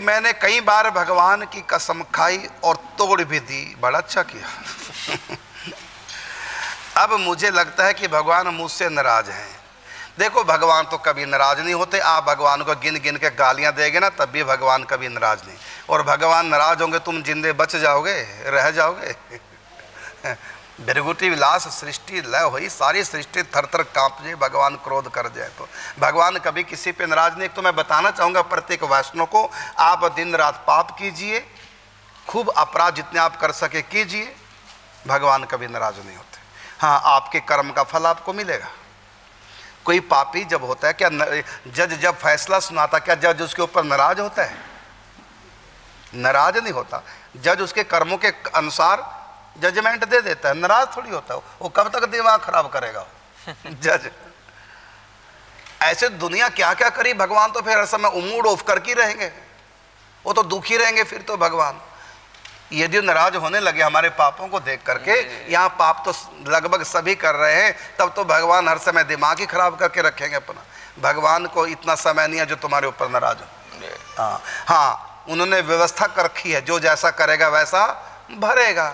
मैंने कई बार भगवान की कसम खाई और तोड़ भी दी। बड़ा अच्छा किया। अब मुझे लगता है कि भगवान मुझसे नाराज हैं। देखो, भगवान तो कभी नाराज नहीं होते। आप भगवान को गिन गिन के गालियां देंगे ना, तब भी भगवान कभी नाराज नहीं। और भगवान नाराज होंगे, तुम जिंदे बच जाओगे, रह जाओगे। भृगुटी विलास सृष्टि लय हुई, सारी सृष्टि थर थर कांप जाए, भगवान क्रोध कर जाए तो। भगवान कभी किसी पे नाराज नहीं। तो मैं बताना चाहूँगा प्रत्येक वैष्णव को, आप दिन रात पाप कीजिए, खूब अपराध जितने आप कर सके कीजिए, भगवान कभी नाराज नहीं होते। हाँ, आपके कर्म का फल आपको मिलेगा। कोई पापी जब होता है, क्या जज जब फैसला सुनाता, क्या जज उसके ऊपर नाराज होता है? नाराज नहीं होता। जज उसके कर्मों के अनुसार जजमेंट दे देता है, नाराज थोड़ी होता है। वो कब तक दिमाग खराब करेगा जज। ऐसे दुनिया क्या क्या करी, भगवान तो फिर हर समय मूड ऑफ करके रहेंगे, वो तो दुखी रहेंगे फिर तो भगवान। यदि नाराज होने लगे हमारे पापों को देख करके, यहाँ पाप तो लगभग सभी कर रहे हैं, तब तो भगवान हर समय दिमाग ही खराब करके रखेंगे अपना। भगवान को इतना समय नहीं है जो तुम्हारे ऊपर नाराज हो। हाँ, उन्होंने व्यवस्था कर रखी है, जो जैसा करेगा वैसा भरेगा।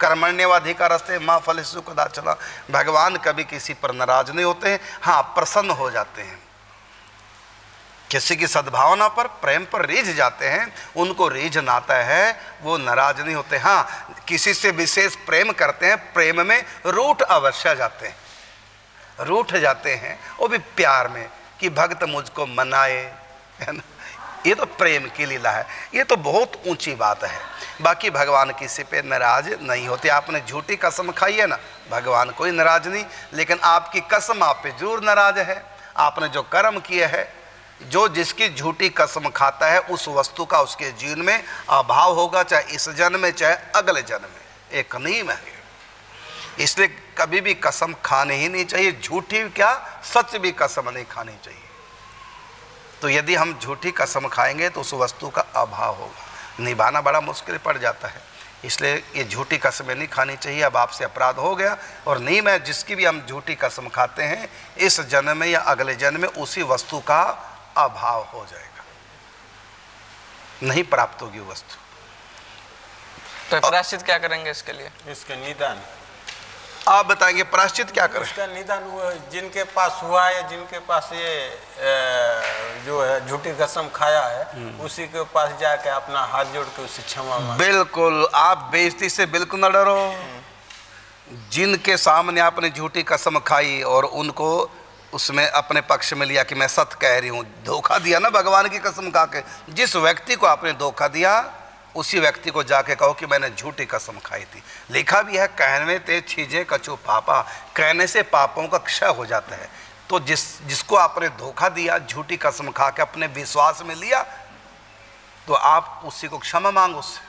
कर्मण्येवाधिकारस्ते मां फलेषु कदाचन। भगवान कभी किसी पर नाराज नहीं होते हैं। हाँ, प्रसन्न हो जाते हैं, किसी की सद्भावना पर, प्रेम पर रीझ जाते हैं, उनको रीझ नाता है, वो नाराज नहीं होते। हाँ, किसी से विशेष प्रेम करते हैं, प्रेम में रूठ अवश्य जाते हैं, रूठ जाते हैं, वो भी प्यार में, कि भक्त मुझको मनाए, है ना। ये तो प्रेम की लीला है, ये तो बहुत ऊंची बात है। बाकी भगवान किसी पे नाराज नहीं होते। आपने झूठी कसम खाई है ना, भगवान कोई नाराज नहीं, लेकिन आपकी कसम आप पे जरूर नाराज है। आपने जो कर्म किए है, जो जिसकी झूठी कसम खाता है, उस वस्तु का उसके जीवन में अभाव होगा, चाहे इस जन्म में चाहे अगले जन्म में। एक नियम है, इसलिए कभी भी कसम खानी ही नहीं चाहिए। झूठी क्या, सच भी कसम नहीं खानी चाहिए। तो यदि हम झूठी कसम खाएंगे तो उस वस्तु का अभाव होगा, निभाना बड़ा मुश्किल पड़ जाता है। इसलिए ये झूठी कसमें नहीं खानी चाहिए। अब आपसे अपराध हो गया, और नियम है, जिसकी भी हम झूठी कसम खाते हैं, इस जन्म में या अगले जन्म में उसी वस्तु का अभाव हो जाएगा, नहीं प्राप्त होगी वस्तु। तो प्रायश्चित क्या करेंगे इसके लिए? इसके निदान आप बताएंगे, प्रायश्चित क्या करें? इसका निदान वो जिनके पास हुआ है, जिनके पास ये जो है झूठी कसम खाया है, उसी के पास जाके अपना हाथ जोड़ के उससे क्षमा मांगे। बिल्कुल, आप बेइज्जती से बिल्कुल न डरो। जिनके सामने आपने झूठी कसम खाई और उनको उसमें अपने पक्ष में लिया कि मैं सत्य कह रही हूँ, धोखा दिया ना भगवान की कसम खा के, जिस व्यक्ति को आपने धोखा दिया उसी व्यक्ति को जाके कहो कि मैंने झूठी कसम खाई थी। लिखा भी है, कहने ते चीजें कछु पापा, कहने से पापों का क्षय हो जाता है। तो जिसको आपने धोखा दिया, झूठी कसम खा के अपने विश्वास में लिया, तो आप उसी को क्षमा मांगो उससे,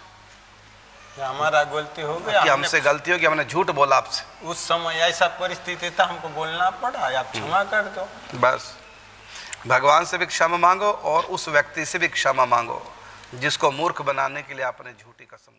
हमारा गलती हो गया, कि हमसे गलती हो गई, हमने झूठ बोला आपसे, उस समय ऐसा परिस्थिति था, हमको बोलना पड़ा, आप क्षमा कर दो। बस भगवान से भी क्षमा मांगो और उस व्यक्ति से भी क्षमा मांगो जिसको मूर्ख बनाने के लिए आपने झूठी कसम